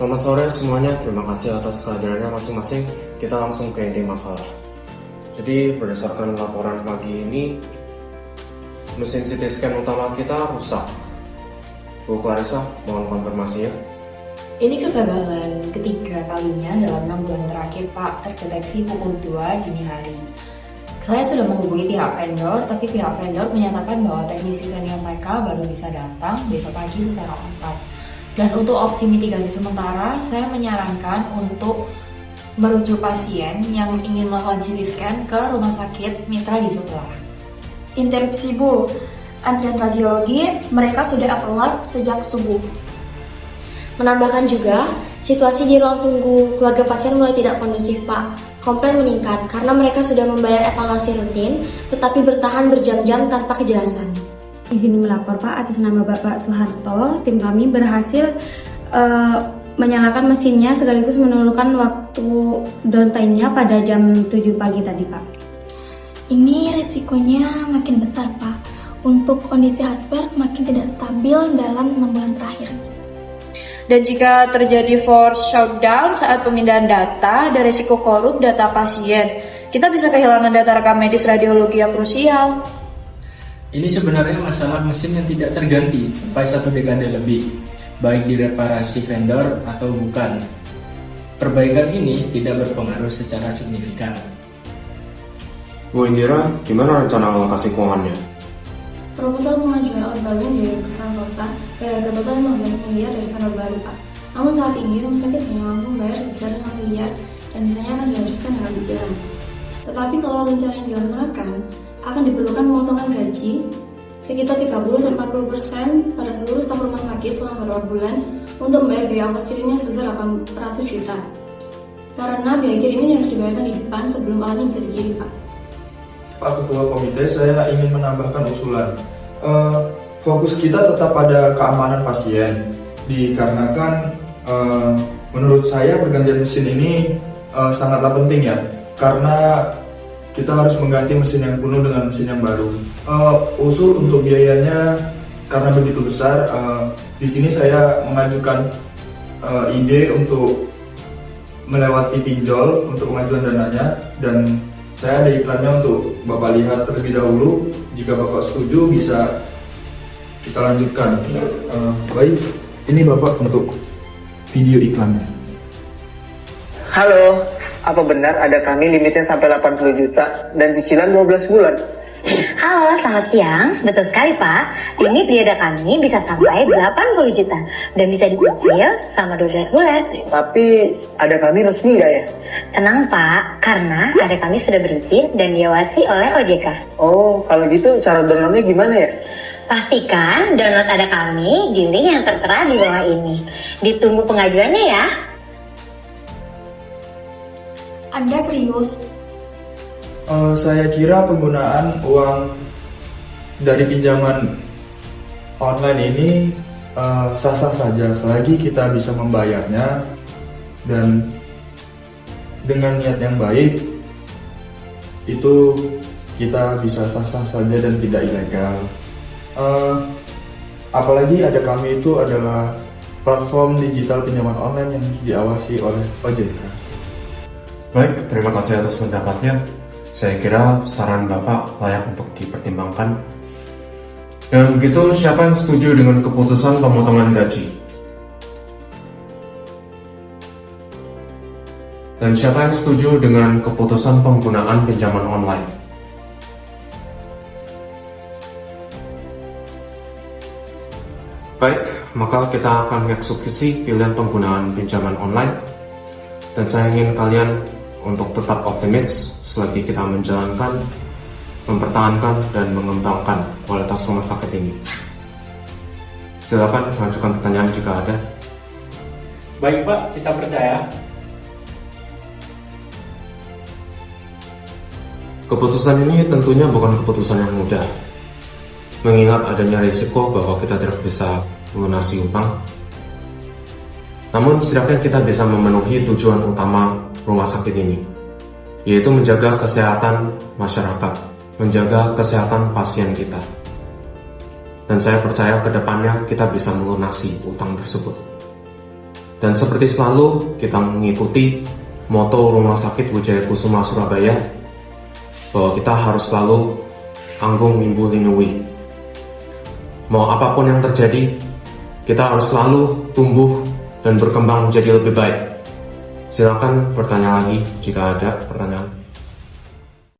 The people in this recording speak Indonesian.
Selamat sore semuanya, terima kasih atas kehadirannya masing-masing. Kita langsung ke inti masalah. Jadi berdasarkan laporan pagi ini, mesin CT scan utama kita rusak. Bu Clarissa, mohon konfirmasinya. Ini kegagalan ketiga kalinya dalam 6 bulan terakhir, Pak, terdeteksi pukul 2 dini hari. Saya sudah menghubungi pihak vendor, tapi pihak vendor menyatakan bahwa teknisi senior mereka baru bisa datang besok pagi secara onsite. Dan untuk opsi mitigasi sementara, saya menyarankan untuk merujuk pasien yang ingin melakukan CT scan ke rumah sakit mitra di sebelah. Interupsi Bu, antrian radiologi mereka sudah overload sejak subuh. Menambahkan juga, situasi di ruang tunggu keluarga pasien mulai tidak kondusif, Pak. Komplain meningkat karena mereka sudah membayar evaluasi rutin, tetapi bertahan berjam-jam tanpa kejelasan. Izin melapor, Pak, atas nama Bapak Soeharto. Tim kami berhasil menyalakan mesinnya sekaligus menurunkan waktu downtime-nya pada jam 7 pagi tadi, Pak. Ini resikonya makin besar, Pak. Untuk kondisi hardware semakin tidak stabil dalam 6 bulan terakhir. Dan jika terjadi force shutdown saat pemindahan data, ada risiko korup data pasien. Kita bisa kehilangan data rekam medis radiologi yang krusial. Ini sebenarnya masalah mesin yang tidak terganti sampai 1 dekade lebih, baik di reparasi vendor atau bukan. Perbaikan ini tidak berpengaruh secara signifikan. Bu Indira, gimana rencana alokasi keuangannya? Proposal pengajuan outbound dari perusahaan Rosa berharga total 15 miliar dari vendor baru, Pak. Namun saat ini rumah sakit hanya mampu membayar sebesar 5 miliar dan sisanya akan dilanjutkan dengan cicilan. Tetapi kalau rencana yang dilaksanakan, akan diperlukan pemotongan gaji sekitar 30-40% pada seluruh staf rumah sakit selama beberapa bulan untuk membayar biaya ongkos kirimnya sebesar 800 juta. Karena biaya kirim ini harus dibayarkan di depan sebelum alatnya bisa dikirim, Pak. Pak Ketua Komite, saya ingin menambahkan usulan. Fokus kita tetap pada keamanan pasien, dikarenakan menurut saya pergantian mesin ini sangatlah penting ya, karena kita harus mengganti mesin yang kuno dengan mesin yang baru. Usul untuk biayanya karena begitu besar, di sini saya mengajukan ide untuk melewati pinjol untuk pengajuan dananya, dan saya ada iklannya untuk Bapak lihat terlebih dahulu. Jika Bapak setuju bisa kita lanjutkan. Baik, ini Bapak untuk video iklannya. Halo, apa benar ada kami limitnya sampai 80 juta dan cicilan 12 bulan? Halo, selamat siang. Betul sekali, Pak. Limit biaya kami bisa sampai 80 juta dan bisa dicicil selama 12 bulan. Tapi ada kami resmi nggak ya? Tenang, Pak, karena ada kami sudah berizin dan diawasi oleh OJK. Oh, kalau gitu cara downloadnya gimana ya? Pastikan download ada kami di link yang tertera di bawah ini. Ditunggu pengajuannya ya. Anda serius? Saya kira penggunaan uang dari pinjaman online ini sah-sah saja selagi kita bisa membayarnya dan dengan niat yang baik, itu kita bisa sah-sah saja dan tidak ilegal. Apalagi ada kami itu adalah platform digital pinjaman online yang diawasi oleh OJK. Baik, terima kasih atas pendapatnya. Saya kira saran Bapak layak untuk dipertimbangkan. Dan begitu, siapa yang setuju dengan keputusan pemotongan gaji? Dan siapa yang setuju dengan keputusan penggunaan pinjaman online? Baik, maka kita akan mengeksekusi pilihan penggunaan pinjaman online. Dan saya ingin kalian untuk tetap optimis selagi kita menjalankan, mempertahankan, dan mengembangkan kualitas rumah sakit ini. Silakan mengajukan pertanyaan jika ada. Baik, Pak, kita percaya. Keputusan ini tentunya bukan keputusan yang mudah, mengingat adanya risiko bahwa kita tidak bisa melunasi utang. Namun setidaknya kita bisa memenuhi tujuan utama rumah sakit ini, yaitu menjaga kesehatan masyarakat, menjaga kesehatan pasien kita. Dan saya percaya ke depannya kita bisa melunasi utang tersebut. Dan seperti selalu, kita mengikuti moto Rumah Sakit Wijaya Kusuma Surabaya, bahwa kita harus selalu anggung mimbu linui. Mau apapun yang terjadi, kita harus selalu tumbuh dan berkembang menjadi lebih baik. Silakan bertanya lagi jika ada pertanyaan.